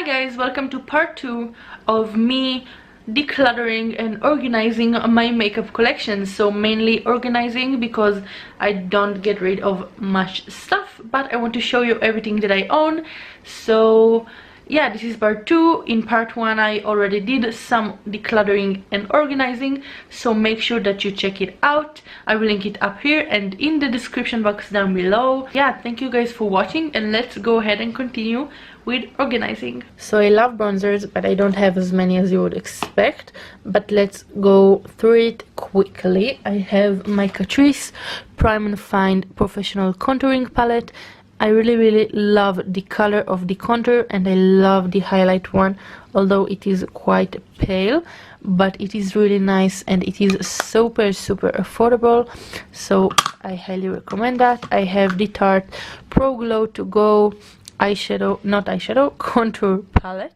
Hi guys, welcome to part 2 of me decluttering and organizing my makeup collection. So mainly organizing because I don't get rid of much stuff, but I want to show you everything that I own. So yeah, this is part 2. In part 1 I already did some decluttering and organizing, so make sure that you check it out. I will link it up here and in the description box down below. Yeah, thank you guys for watching, and let's go ahead and continue with organizing. So I love bronzers, but I don't have as many as you would expect, but let's go through it quickly. I have my Catrice Prime and Find Professional Contouring Palette. I really love the color of the contour, and I love the highlight one, although it is quite pale, but it is really nice and it is super affordable, so I highly recommend that. I have the Tarte Pro Glow To Go contour palette.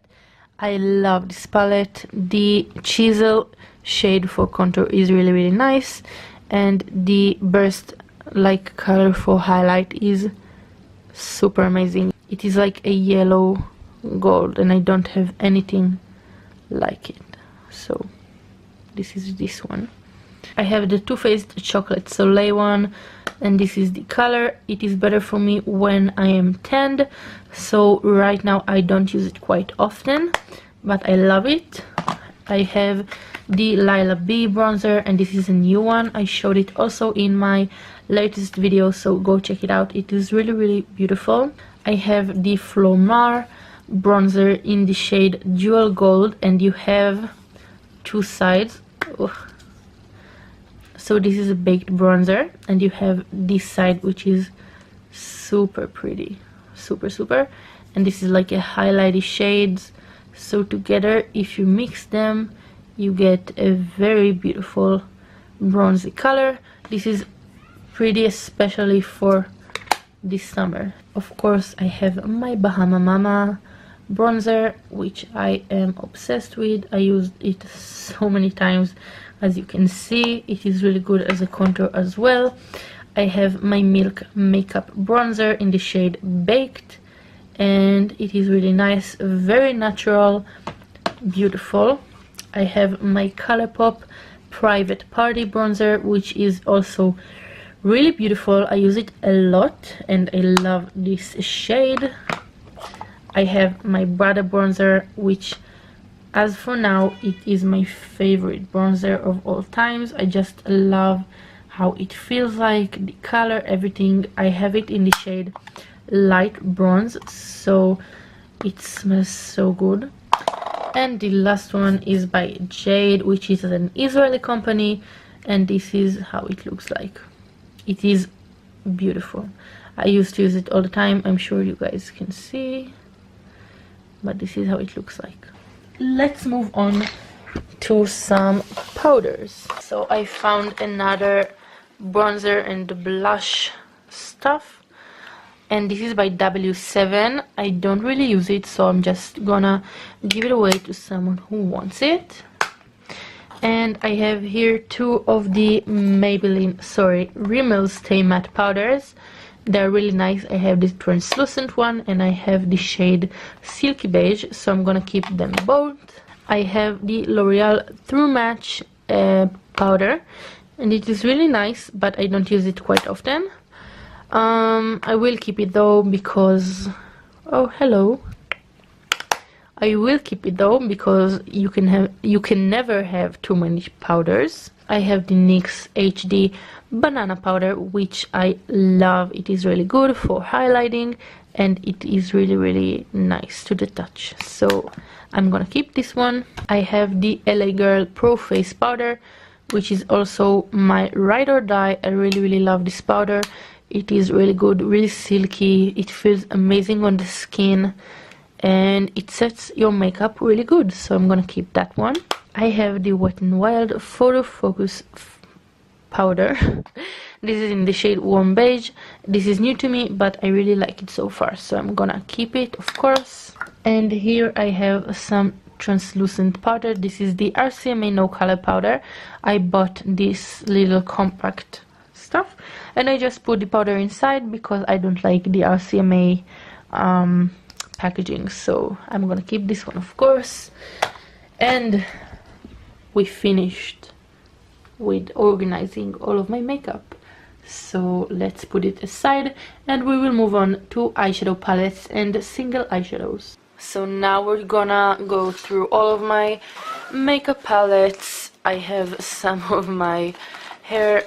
I love this palette. The chisel shade for contour is really nice, and the burst like color for highlight is super amazing. It is like a yellow gold, and I don't have anything like it. So this is this one. I have the Too Faced Chocolate Soleil one, and this is the color. It is better for me when I am tanned, so right now I don't use it quite often, but I love it. I have the Lila B bronzer, and this is a new one. I showed it also in my latest video, so go check it out. It is really beautiful. I have the Flormar bronzer in the shade Jewel Gold, and you have two sides. Ugh. So this is a baked bronzer, and you have this side which is super pretty, super, and this is like a highlighty shades. So together, if you mix them, you get a very beautiful bronzy color. This is pretty especially for this summer. Of course, I have my Bahama Mama bronzer, which I am obsessed with. I used it so many times. As you can see, it is really good as a contour as well. I have my Milk Makeup bronzer in the shade Baked, and it is really nice, very natural, beautiful. I have my Colourpop Private Party bronzer, which is also really beautiful. I use it a lot and I love this shade. I have my Brother bronzer, which as for now it is my favorite bronzer of all times. I just love how it feels like, the color, everything. I have it in the shade Light Bronze, so it smells so good. And the last one is by Jade, which is an Israeli company, and this is how it looks like. It is beautiful. I used to use it all the time. I'm sure you guys can see, but this is how it looks like. Let's move on to some powders. So I found another bronzer and blush stuff, and this is by W7. I don't really use it, so I'm just gonna give it away to someone who wants it. And I have here two of the Rimmel Stay Matte powders. They're really nice. I have this translucent one, and I have the shade Silky Beige, so I'm gonna keep them both. I have the L'Oreal True Match powder, and it is really nice, but I don't use it quite often. I will keep it though because... oh, hello. I will keep it though because you can never have too many powders. I have the NYX HD Banana powder, which I love. It is really good for highlighting, and it is really nice to the touch, so I'm gonna keep this one. I have the LA Girl Pro Face powder, which is also my ride or die. I really love this powder. It is really good, really silky. It feels amazing on the skin, and it sets your makeup really good, so I'm gonna keep that one. I have the Wet n Wild Photo Focus powder. This is in the shade Warm Beige. This is new to me, but I really like it so far, so I'm gonna keep it, of course. And here I have some translucent powder. This is the RCMA No Color powder. I bought this little compact stuff, and I just put the powder inside because I don't like the RCMA packaging, so I'm gonna keep this one, of course. And we finished with organizing all of my makeup, so let's put it aside and we will move on to eyeshadow palettes and single eyeshadows. So now we're gonna go through all of my makeup palettes. I have some of my hair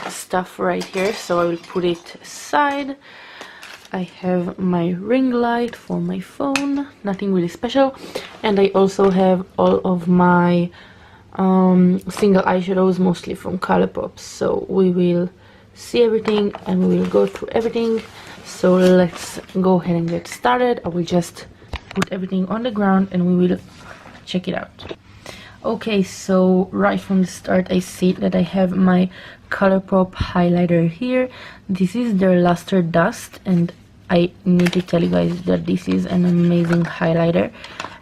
stuff right here, so I will put it aside. I have my ring light for my phone, nothing really special, and I also have all of my single eyeshadows, mostly from Colourpop. So we will see everything and we will go through everything. So let's go ahead and get started. I will just put everything on the ground and we will check it out. Okay, so right from the start I see that I have my Colourpop highlighter here. This is their Luster Dust, and I need to tell you guys that this is an amazing highlighter.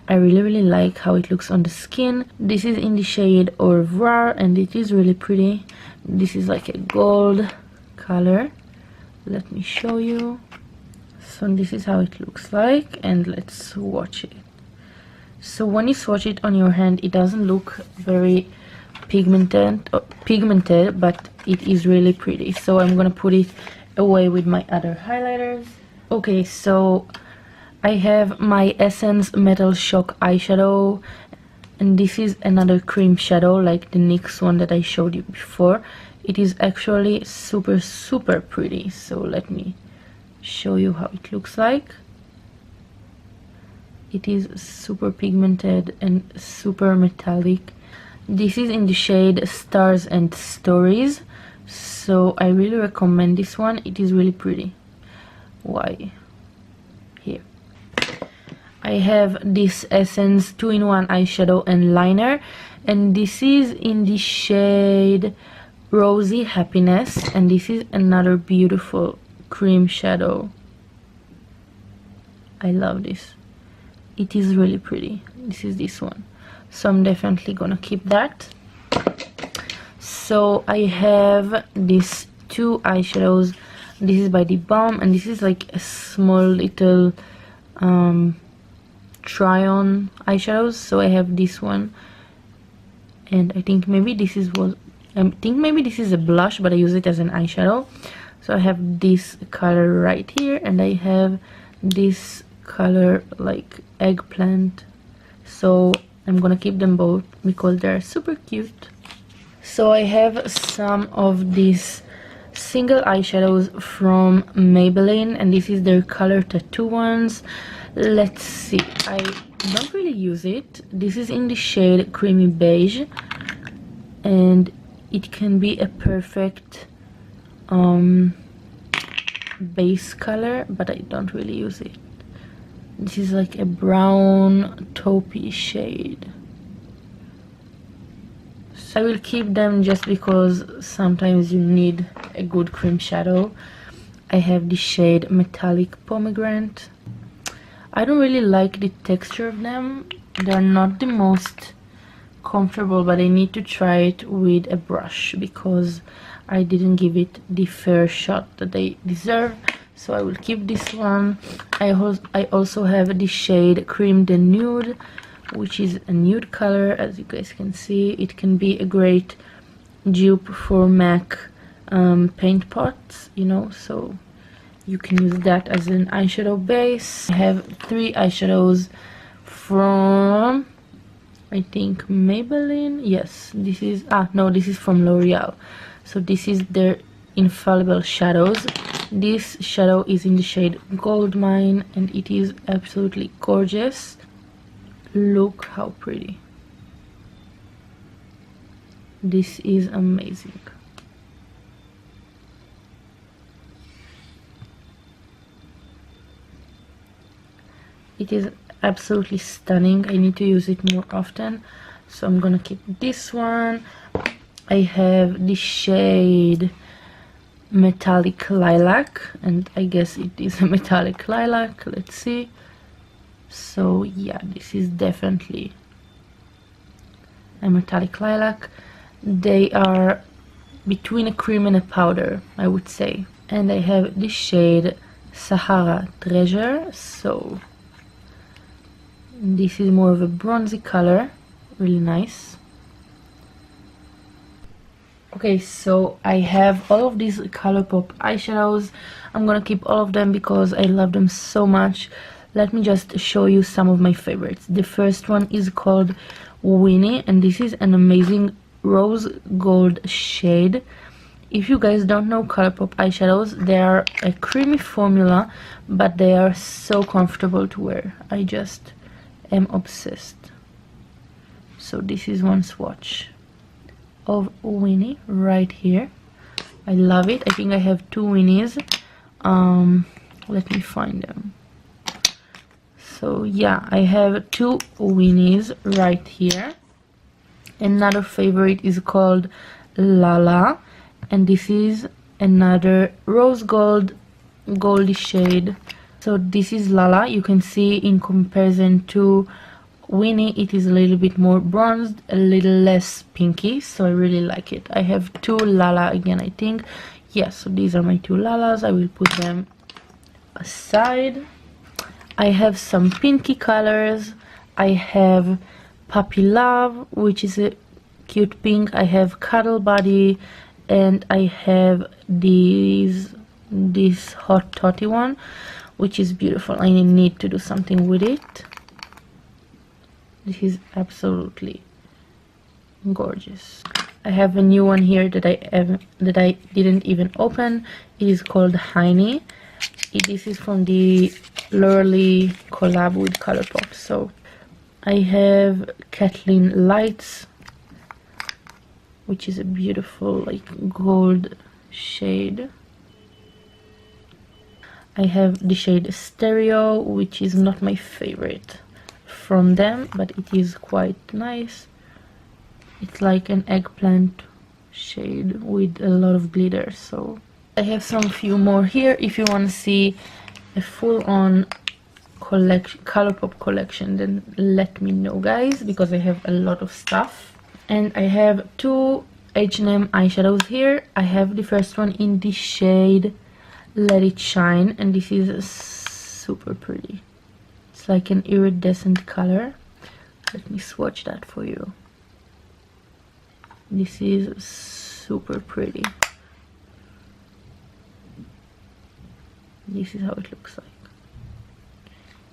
I really like how it looks on the skin. This is in the shade Au Revoir and it is really pretty. This is like a gold color. Let me show you. So this is how it looks like, and let's swatch it. So when you swatch it on your hand, it doesn't look very pigmented, but it is really pretty. So I'm gonna put it away with my other highlighters. Okay, so I have my Essence Metal Shock eyeshadow, and this is another cream shadow like the NYX one that I showed you before. It is actually super pretty, so let me show you how it looks like. It is super pigmented and super metallic. This is in the shade Stars and Stories, so I really recommend this one. It is really pretty. Why? Here I have this Essence 2-in-1 eyeshadow and liner, and this is in the shade Rosy Happiness, and this is another beautiful cream shadow. I love this. It is really pretty. This is this one, so I'm definitely gonna keep that. So I have these two eyeshadows. This is by the Balm, and this is like a small little try-on eyeshadows. So I have this one, and I think maybe this is a blush, but I use it as an eyeshadow. So I have this color right here, and I have this color like eggplant. So I'm gonna keep them both because they're super cute. So I have some of these single eyeshadows from Maybelline, and this is their color tattoo ones. Let's see, I don't really use it. This is in the shade Creamy Beige, and it can be a perfect base color, but I don't really use it. This is like a brown taupey shade. So I will keep them just because sometimes you need a good cream shadow. I have the shade Metallic Pomegranate. I don't really like the texture of them. They're not the most comfortable, but I need to try it with a brush because I didn't give it the fair shot that they deserve. So I will keep this one. I also have the shade Cream de Nude, which is a nude color. As you guys can see, it can be a great dupe for MAC paint pots, you know, so you can use that as an eyeshadow base. I have three eyeshadows from, I think, Maybelline. Yes, this is this is from L'Oreal. So this is their Infallible Shadows. This shadow is in the shade Goldmine, and it is absolutely gorgeous. Look how pretty. This is amazing. It is absolutely stunning. I need to use it more often, so I'm gonna keep this one. I have the shade Metallic Lilac, and I guess it is a metallic lilac. Let's see. So yeah, this is definitely a metallic lilac. They are between a cream and a powder, I would say. And I have this shade Sahara Treasure. So This is more of a bronzy color, really nice. Okay, so I have all of these Colourpop eyeshadows. I'm gonna keep all of them because I love them so much. Let me just show you some of my favorites. The first one is called Winnie, and this is an amazing rose gold shade. If you guys don't know Colourpop eyeshadows, they are a creamy formula, but they are so comfortable to wear. I just am obsessed. So this is one swatch of Winnie right here. I love it. I think I have two Winnies. Let me find them. So yeah, I have two Winnies right here. Another favorite is called Lala, and this is another rose gold goldy shade. So this is Lala. You can see in comparison to Winnie, it is a little bit more bronzed, a little less pinky, so I really like it. I have two Lala again, I think. Yes, so these are my two Lalas. I will put them aside. I have some pinky colors. I have Puppy Love, which is a cute pink. I have Cuddle Buddy, and I have this Hot Toddy one, which is beautiful. I need to do something with it. This is absolutely gorgeous. I have a new one here that I didn't even open. It is called Heiny. This is from the Lurley collab with Colourpop. So I have Kathleen Lights, which is a beautiful like gold shade. I have the shade Stereo, which is not my favorite from them, but it is quite nice. It's like an eggplant shade with a lot of glitter. So I have some few more here. If you want to see a full-on collection, Colourpop collection, then let me know, guys, because I have a lot of stuff. And I have two H&M eyeshadows here. I have the first one in the shade Let It Shine, and this is super pretty. It's like an iridescent color. Let me swatch that for you. This is super pretty. This is how it looks like.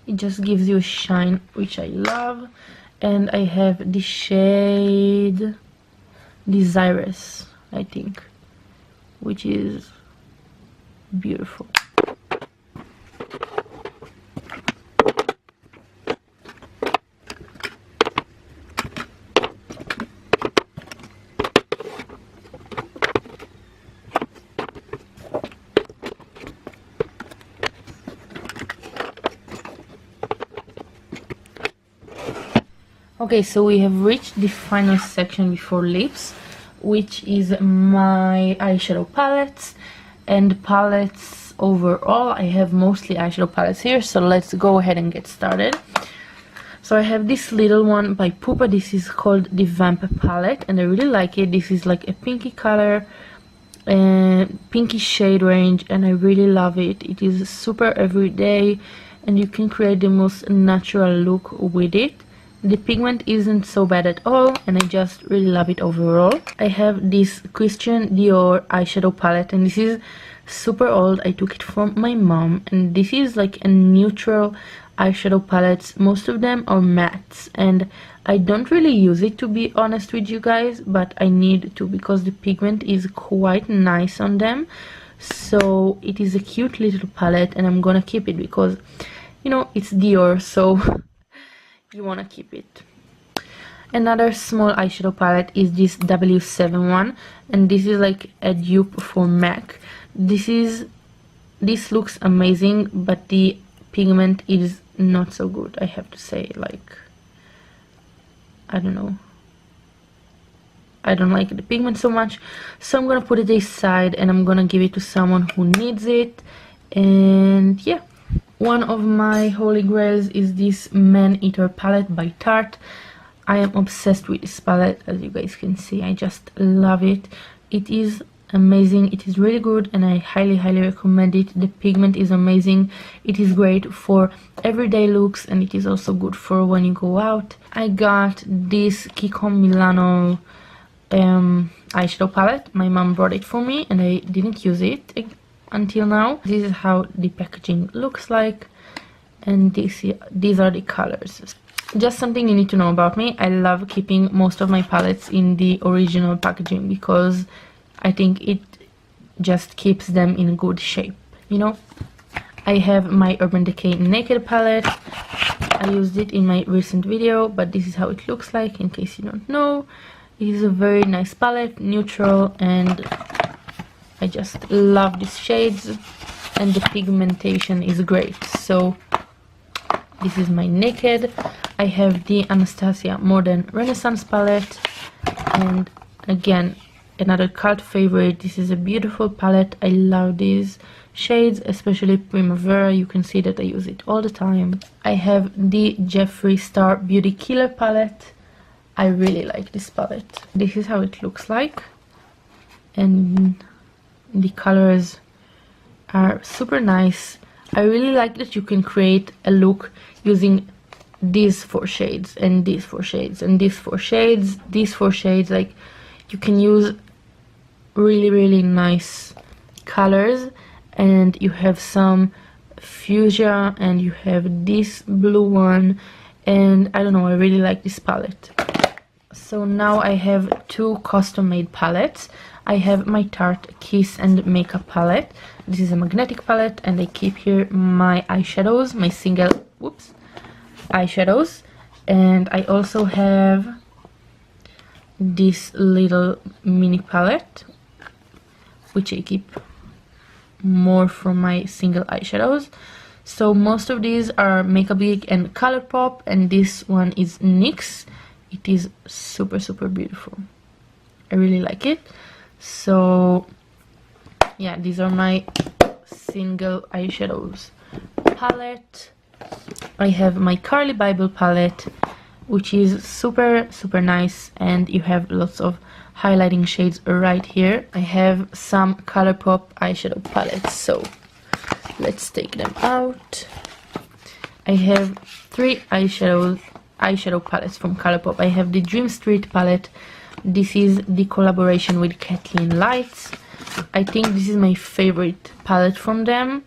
It just gives you a shine, which I love. And I have the shade Desirous, I think, which is beautiful. Okay, so we have reached the final section before lips, which is my eyeshadow palettes. And palettes overall, I have mostly eyeshadow palettes here, so let's go ahead and get started. So I have this little one by Pupa. This is called the Vamp palette, and I really like it. This is like a pinky color and pinky shade range, and I really love it. It is super everyday, and you can create the most natural look with it. The pigment isn't so bad at all, and I just really love it overall. I have this Christian Dior eyeshadow palette, and this is super old. I took it from my mom, and this is like a neutral eyeshadow palettes. Most of them are mattes, and I don't really use it, to be honest with you guys, but I need to because the pigment is quite nice on them. So it is a cute little palette, and I'm gonna keep it because, you know, it's Dior, so you want to keep it. Another small eyeshadow palette is this W7 one, and this is like a dupe for MAC. This looks amazing, but the pigment is not so good, I have to say. Like, I don't know, I don't like the pigment so much, so I'm gonna put it aside and I'm gonna give it to someone who needs it. And yeah, one of my holy grails is this Man Eater palette by Tarte. I am obsessed with this palette, as you guys can see. I just love it. It is amazing. It is really good and I highly recommend it. The pigment is amazing. It is great for everyday looks and it is also good for when you go out. I got this Kiko Milano eyeshadow palette. My mom brought it for me and I didn't use it until now. This is how the packaging looks like, and these are the colors. Just something you need to know about me: I love keeping most of my palettes in the original packaging because I think it just keeps them in good shape, you know. I have my Urban Decay Naked palette. I used it in my recent video, but this is how it looks like in case you don't know. It is a very nice palette, neutral, and I just love these shades, and the pigmentation is great. So this is my Naked. I have the Anastasia Modern Renaissance palette, and again, another cult favorite. This is a beautiful palette. I love these shades, especially Primavera. You can see that I use it all the time. I have the Jeffree Star Beauty Killer palette. I really like this palette. This is how it looks like, and the colors are super nice. I really like that you can create a look using these 4 shades and these 4 shades and these 4 shades, these 4 shades. Like, you can use really nice colors, and you have some fuchsia and you have this blue one, and I don't know, I really like this palette. So now I have 2 custom-made palettes. I have my Tarte Kiss and Makeup palette. This is a magnetic palette, and I keep here my eyeshadows, my single eyeshadows, and I also have this little mini palette, which I keep more from my single eyeshadows. So most of these are Makeup Geek and Colourpop, and this one is NYX. It is super beautiful. I really like it. So yeah, these are my single eyeshadows palette. I have my Carly Bible palette, which is super nice, and you have lots of highlighting shades right here. I have some Colourpop eyeshadow palettes, so let's take them out. I have 3 eyeshadow palettes from Colourpop. I have the Dream Street palette. This is the collaboration with Kathleen Lights. I think this is my favorite palette from them.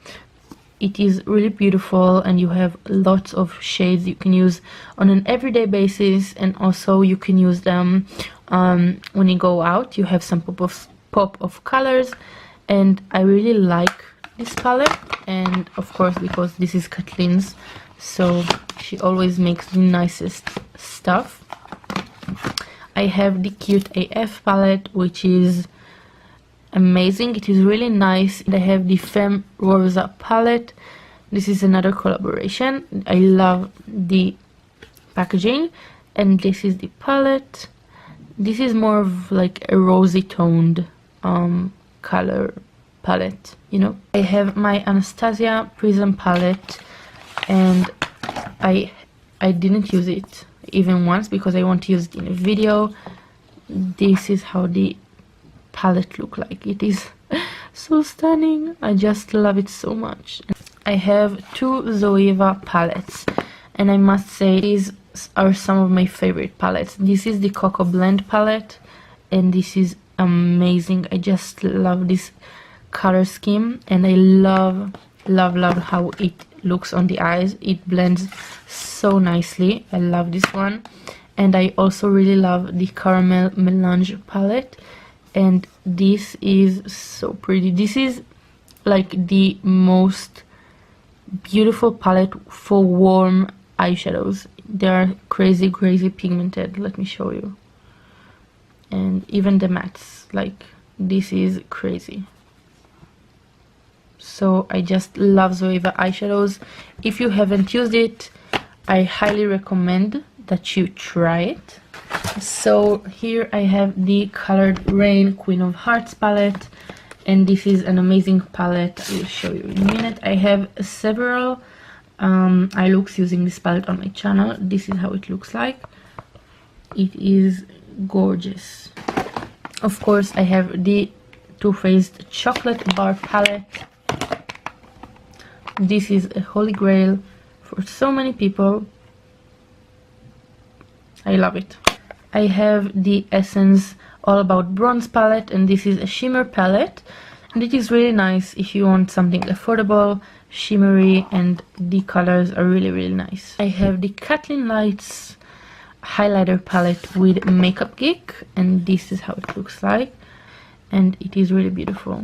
It is really beautiful, and you have lots of shades you can use on an everyday basis, and also you can use them when you go out. You have some pop of colors, and I really like this palette. And of course, because this is Kathleen's, so she always makes the nicest stuff. I have the Cute AF palette, which is amazing. It is really nice. And I have the Femme Rosa palette. This is another collaboration. I love the packaging, and this is the palette. This is more of like a rosy toned color palette, you know. I have my Anastasia Prism palette, and I didn't use it even once because I want to use it in a video. This is how the palette look like. It is so stunning. I just love it so much. I have 2 Zoeva palettes, and I must say these are some of my favorite palettes. This is the Cocoa Blend palette, and this is amazing. I just love this color scheme, and I love how it looks on the eyes. It blends so nicely. I love this one. And I also really love the Caramel Melange palette, and this is so pretty. This is like the most beautiful palette for warm eyeshadows. They are crazy pigmented. Let me show you. And even the mattes, like, this is crazy. So I just love Zoeva eyeshadows. If you haven't used it, I highly recommend that you try it. So here I have the Colored Rain Queen of Hearts palette, and this is an amazing palette. I will show you in a minute. I have several eye looks using this palette on my channel. This is how it looks like. It is gorgeous. Of course, I have the Too Faced chocolate bar palette. This is a holy grail for so many people. I love it. I have the Essence All About Bronze palette, and this is a shimmer palette, and it is really nice if you want something affordable, shimmery, and the colors are really nice. I have the Kathleen Lights highlighter palette with Makeup Geek, and this is how it looks like, and it is really beautiful.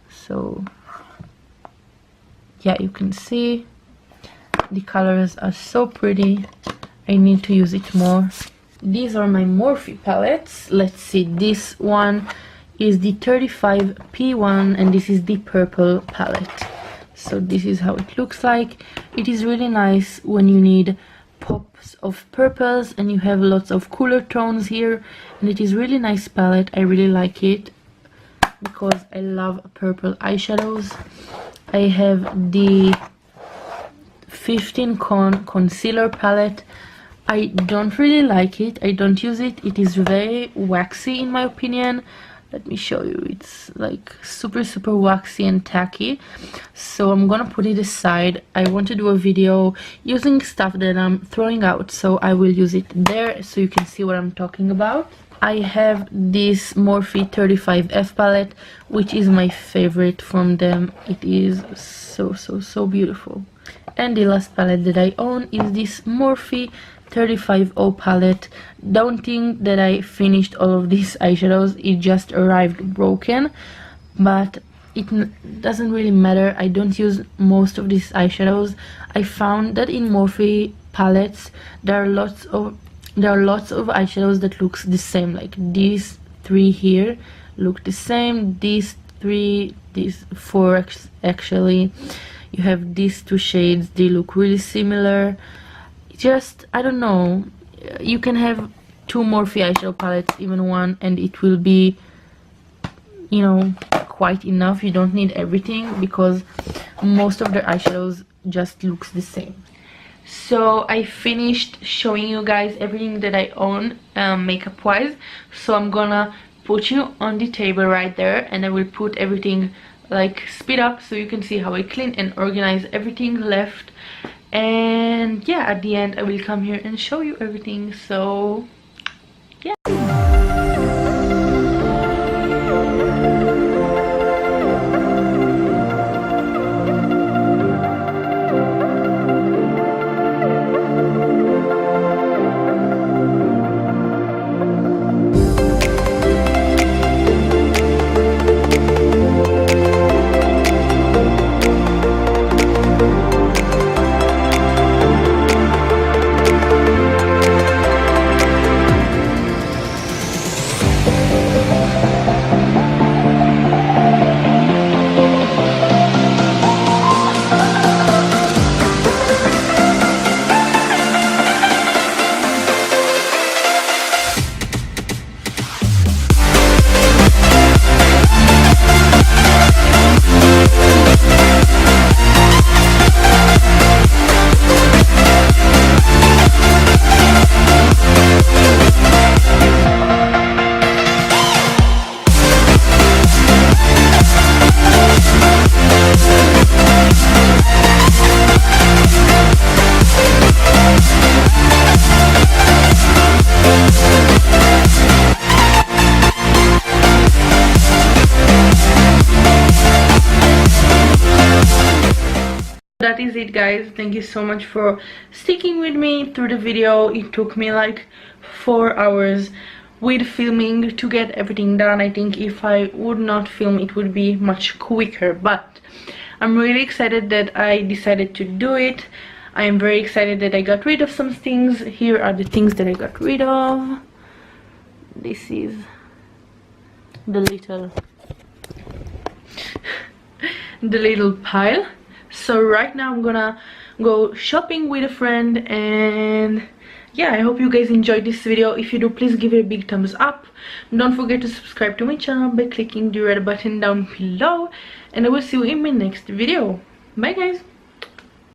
So yeah, you can see the colors are so pretty. I need to use it more. These are my Morphe palettes. Let's see, this one is the 35P1 and this is the purple palette. So this is how it looks like. It is really nice when you need pops of purples and you have lots of cooler tones here, and it is really nice palette. I really like it because I love purple eyeshadows. I have the 15 concealer palette. I don't really like it. I don't use it. It is very waxy in my opinion. Let me show you. It's like super waxy and tacky. So I'm gonna put it aside. I want to do a video using stuff that I'm throwing out, so I will use it there so you can see what I'm talking about. I have this Morphe 35F palette, which is my favorite from them. It is so beautiful. And the last palette that I own is this Morphe 35O palette. Don't think that I finished all of these eyeshadows, it just arrived broken, but it doesn't really matter. I don't use most of these eyeshadows. I found that in Morphe palettes there are lots of eyeshadows that looks the same, like these three here look the same, these three, these four actually, you have these two shades, they look really similar. Just, I don't know, you can have two Morphe eyeshadow palettes, even one, and it will be, you know, quite enough. You don't need everything because most of the eyeshadows just looks the same. So I finished showing you guys everything that I own makeup wise, so I'm gonna put you on the table right there, and I will put everything like speed up so you can see how I clean and organize everything left. And yeah, at the end I will come here and show you everything. So yeah. That is it, guys. Thank you so much for sticking with me through the video. It took me like 4 hours with filming to get everything done. I think if I would not film it would be much quicker, but I'm really excited that I decided to do it. I am very excited that I got rid of some things. Here are the things that I got rid of. This is the little pile. So right now I'm gonna go shopping with a friend, and yeah, I hope you guys enjoyed this video. If you do, please give it a big thumbs up. Don't forget to subscribe to my channel by clicking the red button down below, and I will see you in my next video. Bye guys.